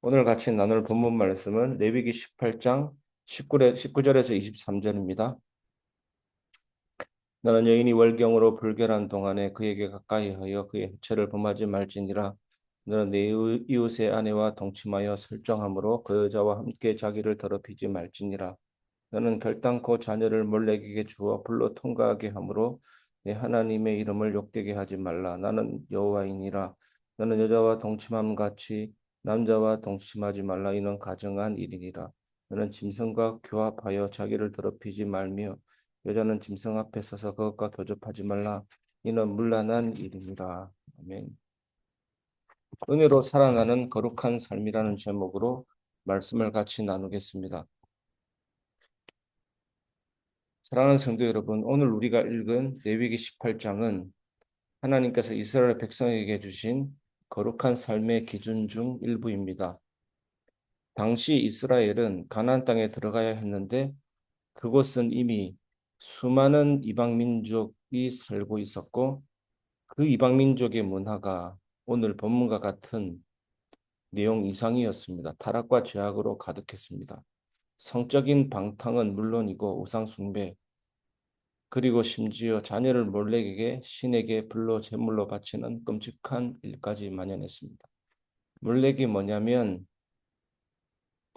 오늘 같이 나눌 본문 말씀은 레위기 18장 19절에서 23절입니다. 너는 여인이 월경으로 불결한 동안에 그에게 가까이 하여 그의 해체를 범하지 말지니라. 너는 내 이웃의 아내와 동침하여 설정함으로 그 여자와 함께 자기를 더럽히지 말지니라. 너는 결단코 자녀를 몰래에게 주어 불로 통과하게 하므로 내 하나님의 이름을 욕되게 하지 말라. 나는 여호와이니라. 너는 여자와 동침함 같이 남자와 동침하지 말라. 이는 가증한 일이니라. 너는 짐승과 교합하여 자기를 더럽히지 말며 여자는 짐승 앞에 서서 그것과 교접하지 말라. 이는 문란한 일이니라. 아멘. 은혜로 살아나는 거룩한 삶이라는 제목으로 말씀을 같이 나누겠습니다. 사랑하는 성도 여러분, 오늘 우리가 읽은 레위기 18장은 하나님께서 이스라엘 백성에게 주신 거룩한 삶의 기준 중 일부입니다. 당시 이스라엘은 가나안 땅에 들어가야 했는데 그곳은 이미 수많은 이방 민족이 살고 있었고 그 이방 민족의 문화가 오늘 본문과 같은 내용 이상이었습니다. 타락과 죄악으로 가득했습니다. 성적인 방탕은 물론이고 우상 숭배, 그리고 심지어 자녀를 몰래에게 신에게 불로 제물로 바치는 끔찍한 일까지 만연했습니다. 몰렉이 뭐냐면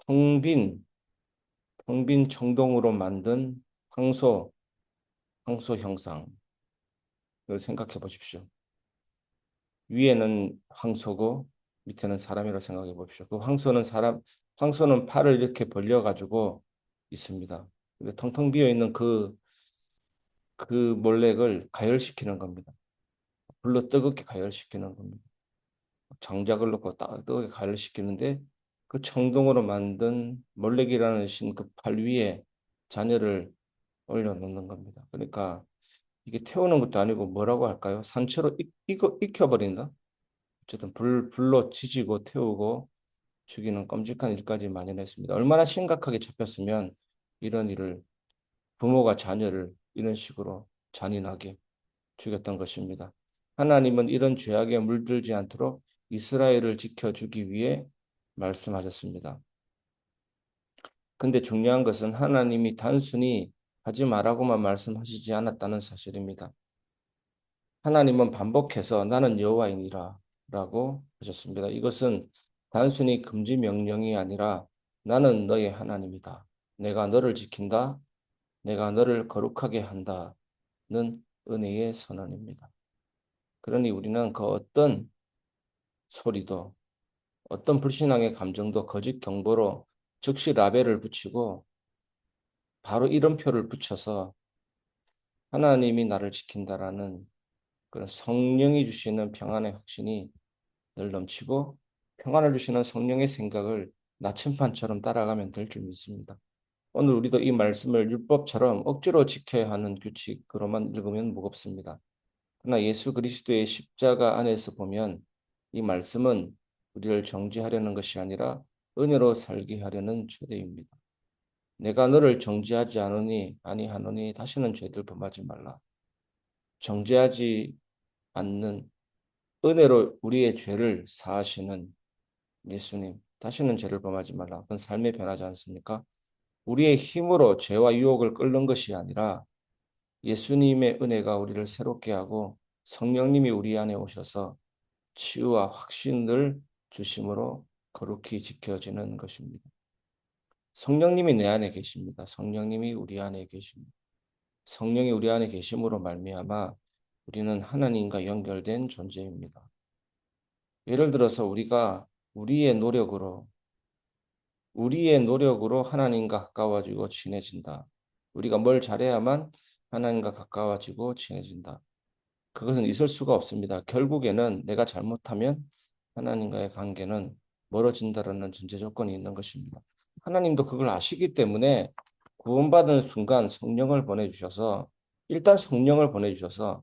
텅 빈, 텅 빈 청동으로 만든 황소, 황소 형상을 생각해 보십시오. 위에는 황소고 밑에는 사람이라고 생각해 보십시오. 그 황소는 팔을 이렇게 벌려가지고 있습니다. 근데 텅텅 비어 있는 그 몰렉을 가열시키는 겁니다. 불로 뜨겁게 가열시키는 겁니다. 장작을 넣고 따뜻하게 가열시키는데 그 청동으로 만든 몰렉이라는 신 그 팔 위에 자녀를 올려놓는 겁니다. 그러니까 이게 태우는 것도 아니고 뭐라고 할까요? 산채로 익혀버린다. 어쨌든 불로 지지고 태우고 죽이는 끔찍한 일까지 만연했습니다. 얼마나 심각하게 잡혔으면 이런 일을 부모가 자녀를 이런 식으로 잔인하게 죽였던 것입니다. 하나님은 이런 죄악에 물들지 않도록 이스라엘을 지켜주기 위해 말씀하셨습니다. 근데 중요한 것은 하나님이 단순히 하지 말라고만 말씀하시지 않았다는 사실입니다. 하나님은 반복해서 나는 여호와이니라 라고 하셨습니다. 이것은 단순히 금지 명령이 아니라 나는 너의 하나님이다. 내가 너를 지킨다. 내가 너를 거룩하게 한다는 은혜의 선언입니다. 그러니 우리는 그 어떤 소리도 어떤 불신앙의 감정도 거짓 경보로 즉시 라벨을 붙이고 바로 이름표를 붙여서 하나님이 나를 지킨다라는 그런 성령이 주시는 평안의 확신이 늘 넘치고 평안을 주시는 성령의 생각을 나침반처럼 따라가면 될 줄 믿습니다. 오늘 우리도 이 말씀을 율법처럼 억지로 지켜야 하는 규칙으로만 읽으면 무겁습니다. 그러나 예수 그리스도의 십자가 안에서 보면 이 말씀은 우리를 정죄하려는 것이 아니라 은혜로 살게 하려는 초대입니다. 내가 너를 정죄하지 않으니 아니하노니 다시는 죄를 범하지 말라. 정죄하지 않는 은혜로 우리의 죄를 사하시는 예수님, 다시는 죄를 범하지 말라. 그건 삶에 변하지 않습니까? 우리의 힘으로 죄와 유혹을 끓는 것이 아니라 예수님의 은혜가 우리를 새롭게 하고 성령님이 우리 안에 오셔서 치유와 확신을 주심으로 거룩히 지켜지는 것입니다. 성령님이 내 안에 계십니다. 성령님이 우리 안에 계십니다. 성령이 우리 안에 계심으로 말미암아 우리는 하나님과 연결된 존재입니다. 예를 들어서 우리가 우리의 노력으로 하나님과 가까워지고 친해진다. 우리가 뭘 잘해야만 하나님과 가까워지고 친해진다. 그것은 있을 수가 없습니다. 결국에는 내가 잘못하면 하나님과의 관계는 멀어진다라는 전제 조건이 있는 것입니다. 하나님도 그걸 아시기 때문에 구원받은 순간 성령을 보내주셔서 일단 성령을 보내주셔서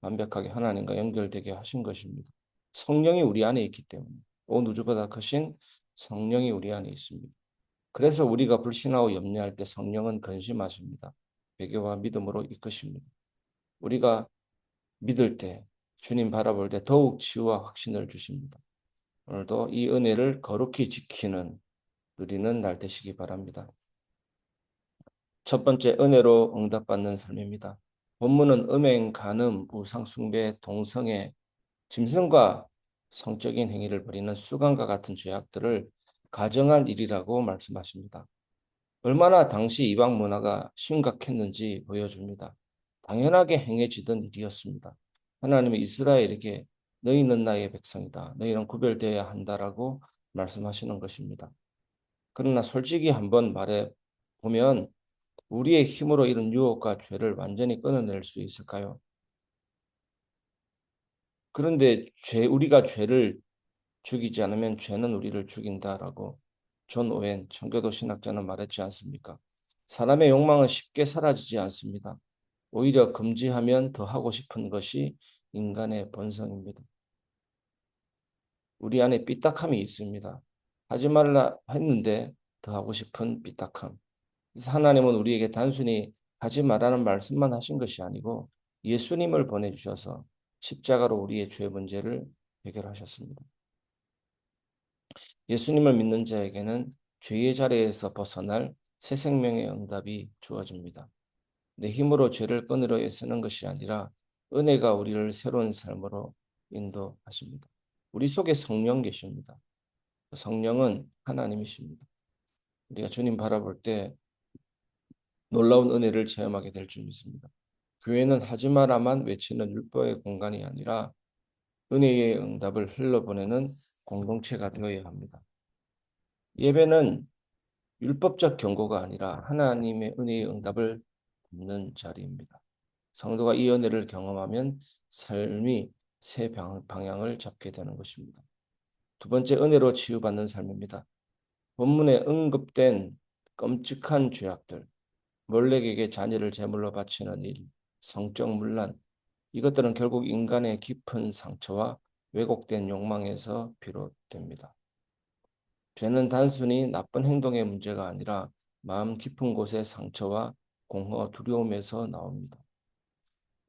완벽하게 하나님과 연결되게 하신 것입니다. 성령이 우리 안에 있기 때문에 온 우주보다 크신 성령이 우리 안에 있습니다. 그래서 우리가 불신하고 염려할 때 성령은 근심하십니다. 회개와 믿음으로 이끄십니다. 우리가 믿을 때 주님 바라볼 때 더욱 치유와 확신을 주십니다. 오늘도 이 은혜를 거룩히 지키는 누리는 날 되시기 바랍니다. 첫 번째, 은혜로 응답받는 삶입니다. 본문은 음행, 간음, 우상숭배, 동성애, 짐승과 성적인 행위를 벌이는 수간과 같은 죄악들을 가정한 일이라고 말씀하십니다. 얼마나 당시 이방 문화가 심각했는지 보여줍니다. 당연하게 행해지던 일이었습니다. 하나님이 이스라엘에게 너희는 나의 백성이다. 너희는 구별되어야 한다라고 말씀하시는 것입니다. 그러나 솔직히 한번 말해 보면 우리의 힘으로 이런 유혹과 죄를 완전히 끊어낼 수 있을까요? 그런데 우리가 죄를 죽이지 않으면 죄는 우리를 죽인다라고 존 오웬 청교도 신학자는 말했지 않습니까? 사람의 욕망은 쉽게 사라지지 않습니다. 오히려 금지하면 더 하고 싶은 것이 인간의 본성입니다. 우리 안에 삐딱함이 있습니다. 하지 말라 했는데 더 하고 싶은 삐딱함. 그래서 하나님은 우리에게 단순히 하지 말라는 말씀만 하신 것이 아니고 예수님을 보내주셔서 십자가로 우리의 죄 문제를 해결하셨습니다. 예수님을 믿는 자에게는 죄의 자리에서 벗어날 새 생명의 응답이 주어집니다. 내 힘으로 죄를 끊으려 애쓰는 것이 아니라 은혜가 우리를 새로운 삶으로 인도하십니다. 우리 속에 성령 계십니다. 성령은 하나님이십니다. 우리가 주님 바라볼 때 놀라운 은혜를 체험하게 될 줄 믿습니다. 교회는 하지 마라만 외치는 율법의 공간이 아니라 은혜의 응답을 흘러보내는 공동체가 되어야 합니다. 예배는 율법적 경고가 아니라 하나님의 은혜의 응답을 받는 자리입니다. 성도가 이 은혜를 경험하면 삶이 새 방향을 잡게 되는 것입니다. 두 번째, 은혜로 치유받는 삶입니다. 본문에 언급된 끔찍한 죄악들, 몰렉에게 자녀를 제물로 바치는 일, 성적 문란, 이것들은 결국 인간의 깊은 상처와 왜곡된 욕망에서 비롯됩니다. 죄는 단순히 나쁜 행동의 문제가 아니라 마음 깊은 곳의 상처와 공허, 두려움에서 나옵니다.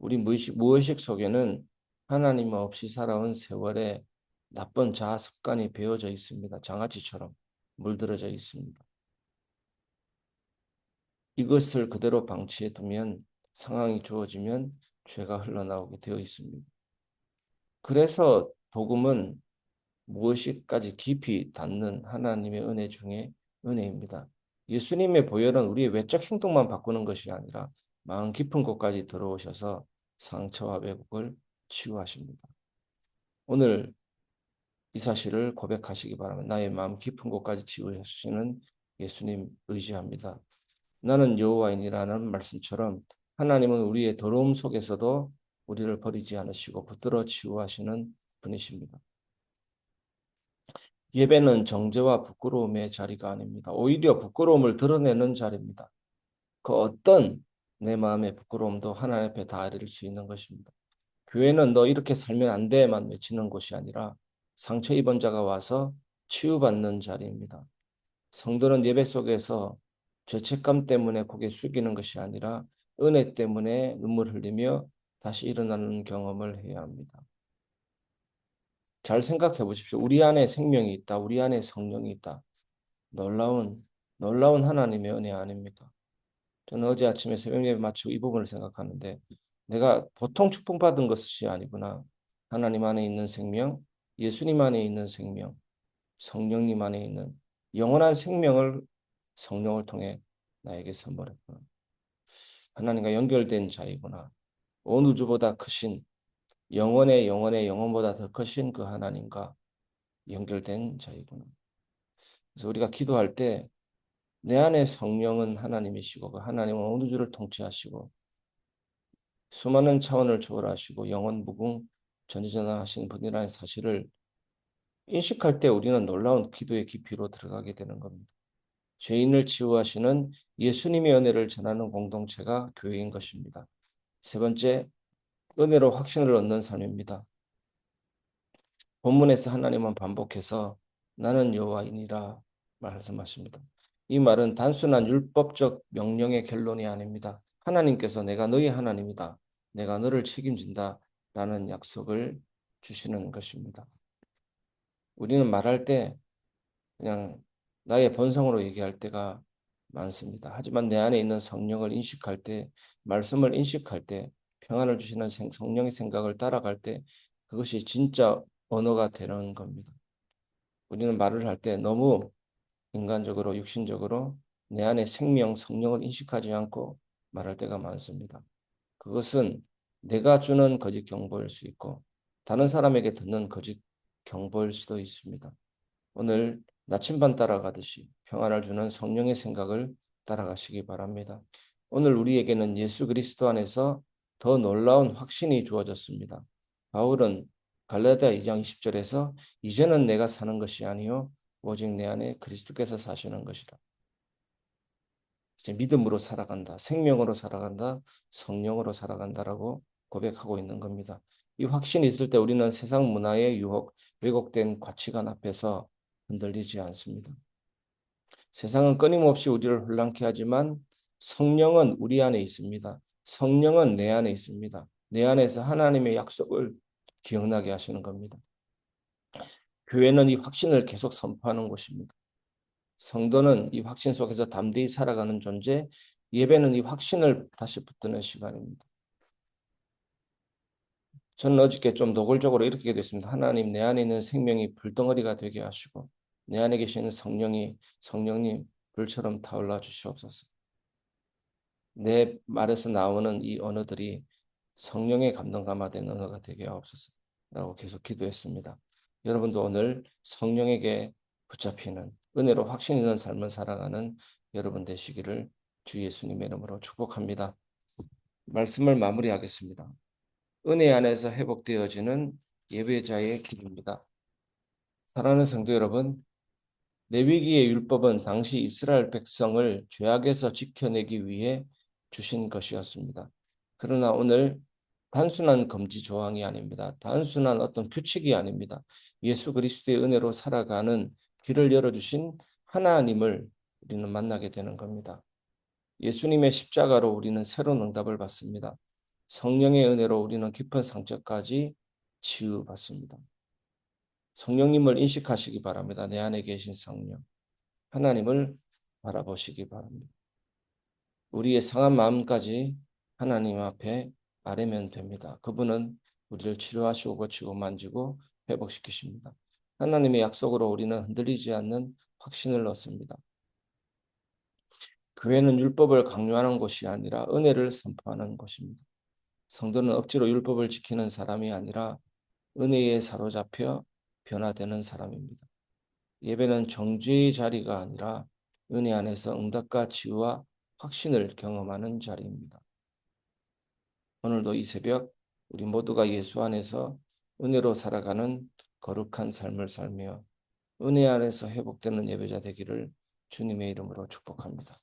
우리 무의식 속에는 하나님 없이 살아온 세월에 나쁜 자아 습관이 배어져 있습니다. 장아찌처럼 물들어져 있습니다. 이것을 그대로 방치해 두면 상황이 주어지면 죄가 흘러나오게 되어 있습니다. 그래서 복음은 무엇이까지 깊이 닿는 하나님의 은혜 중에 은혜입니다. 예수님의 보혈은 우리의 외적 행동만 바꾸는 것이 아니라 마음 깊은 곳까지 들어오셔서 상처와 왜곡을 치유하십니다. 오늘 이 사실을 고백하시기 바랍니다. 나의 마음 깊은 곳까지 치유하시는 예수님 의지합니다. 나는 여호와이니라는 말씀처럼 하나님은 우리의 더러움 속에서도 우리를 버리지 않으시고 붙들어 치유하시는 분이십니다. 예배는 정죄와 부끄러움의 자리가 아닙니다. 오히려 부끄러움을 드러내는 자리입니다. 그 어떤 내 마음의 부끄러움도 하나님 앞에 다 아릴 수 있는 것입니다. 교회는 너 이렇게 살면 안 돼만 외치는 곳이 아니라 상처 입은 자가 와서 치유받는 자리입니다. 성도는 예배 속에서 죄책감 때문에 고개 숙이는 것이 아니라 은혜 때문에 눈물 흘리며 다시 일어나는 경험을 해야 합니다. 잘 생각해 보십시오. 우리 안에 생명이 있다. 우리 안에 성령이 있다. 놀라운 하나님의 은혜 아닙니까? 저는 어제 아침에 새벽 예배 마치고 이 부분을 생각하는데 내가 보통 축복받은 것이 아니구나. 하나님 안에 있는 생명, 예수님 안에 있는 생명, 성령님 안에 있는 영원한 생명을 성령을 통해 나에게 선물했구나. 하나님과 연결된 자이구나. 온 우주보다 크신 영원의 영혼보다 더 크신 그 하나님과 연결된 자이구나. 그래서 우리가 기도할 때 내 안에 성령은 하나님이시고 그 하나님은 온 우주를 통치하시고 수많은 차원을 초월하시고 영원 무궁 전지전능하신 분이라는 사실을 인식할 때 우리는 놀라운 기도의 깊이로 들어가게 되는 겁니다. 죄인을 치유하시는 예수님의 은혜를 전하는 공동체가 교회인 것입니다. 세 번째, 은혜로 확신을 얻는 삶입니다. 본문에서 하나님은 반복해서 나는 여호와이니라 말씀하십니다. 이 말은 단순한 율법적 명령의 결론이 아닙니다. 하나님께서 내가 너희 하나님이다. 내가 너를 책임진다. 라는 약속을 주시는 것입니다. 우리는 말할 때 그냥 나의 본성으로 얘기할 때가 많습니다. 하지만 내 안에 있는 성령을 인식할 때, 말씀을 인식할 때, 평안을 주시는 성령의 생각을 따라갈 때 그것이 진짜 언어가 되는 겁니다. 우리는 말을 할 때 너무 인간적으로 육신적으로 내 안에 생명, 성령을 인식하지 않고 말할 때가 많습니다. 그것은 내가 주는 거짓 경보일 수 있고 다른 사람에게 듣는 거짓 경보일 수도 있습니다. 오늘 나침반 따라가듯이 평안을 주는 성령의 생각을 따라가시기 바랍니다. 오늘 우리에게는 예수 그리스도 안에서 더 놀라운 확신이 주어졌습니다. 바울은 갈라디아 2장 20절에서 이제는 내가 사는 것이 아니요 오직 내 안에 그리스도께서 사시는 것이라. 이제 믿음으로 살아간다, 생명으로 살아간다, 성령으로 살아간다라고 고백하고 있는 겁니다. 이 확신이 있을 때 우리는 세상 문화의 유혹, 왜곡된 가치관 앞에서 흔들리지 않습니다. 세상은 끊임없이 우리를 혼란케 하지만 성령은 우리 안에 있습니다. 성령은 내 안에 있습니다. 내 안에서 하나님의 약속을 기억나게 하시는 겁니다. 교회는 이 확신을 계속 선포하는 곳입니다. 성도는 이 확신 속에서 담대히 살아가는 존재, 예배는 이 확신을 다시 붙드는 시간입니다. 저는 어저께 좀 노골적으로 이렇게 됐습니다. 하나님, 내 안에 있는 생명이 불덩어리가 되게 하시고 내 안에 계시는 성령님 불처럼 타올라 주시옵소서. 내 말에서 나오는 이 언어들이 성령의 감동 감화된 언어가 되게 하옵소서라고 계속 기도했습니다. 여러분도 오늘 성령에게 붙잡히는 은혜로 확신 있는 삶을 살아가는 여러분 되시기를 주 예수님의 이름으로 축복합니다. 말씀을 마무리하겠습니다. 은혜 안에서 회복되어지는 예배자의 길입니다. 사랑하는 성도 여러분, 레위기의 율법은 당시 이스라엘 백성을 죄악에서 지켜내기 위해 주신 것이었습니다. 그러나 오늘 단순한 금지 조항이 아닙니다. 단순한 어떤 규칙이 아닙니다. 예수 그리스도의 은혜로 살아가는 길을 열어주신 하나님을 우리는 만나게 되는 겁니다. 예수님의 십자가로 우리는 새로운 응답을 받습니다. 성령의 은혜로 우리는 깊은 상처까지 치유받습니다. 성령님을 인식하시기 바랍니다. 내 안에 계신 성령. 하나님을 바라보시기 바랍니다. 우리의 상한 마음까지 하나님 앞에 아뢰면 됩니다. 그분은 우리를 치료하시고 고치고 만지고 회복시키십니다. 하나님의 약속으로 우리는 흔들리지 않는 확신을 얻습니다. 교회는 율법을 강요하는 곳이 아니라 은혜를 선포하는 곳입니다. 성도는 억지로 율법을 지키는 사람이 아니라 은혜에 사로잡혀 변화되는 사람입니다. 예배는 정죄의 자리가 아니라 은혜 안에서 응답과 치유와 확신을 경험하는 자리입니다. 오늘도 이 새벽 우리 모두가 예수 안에서 은혜로 살아가는 거룩한 삶을 살며 은혜 안에서 회복되는 예배자 되기를 주님의 이름으로 축복합니다.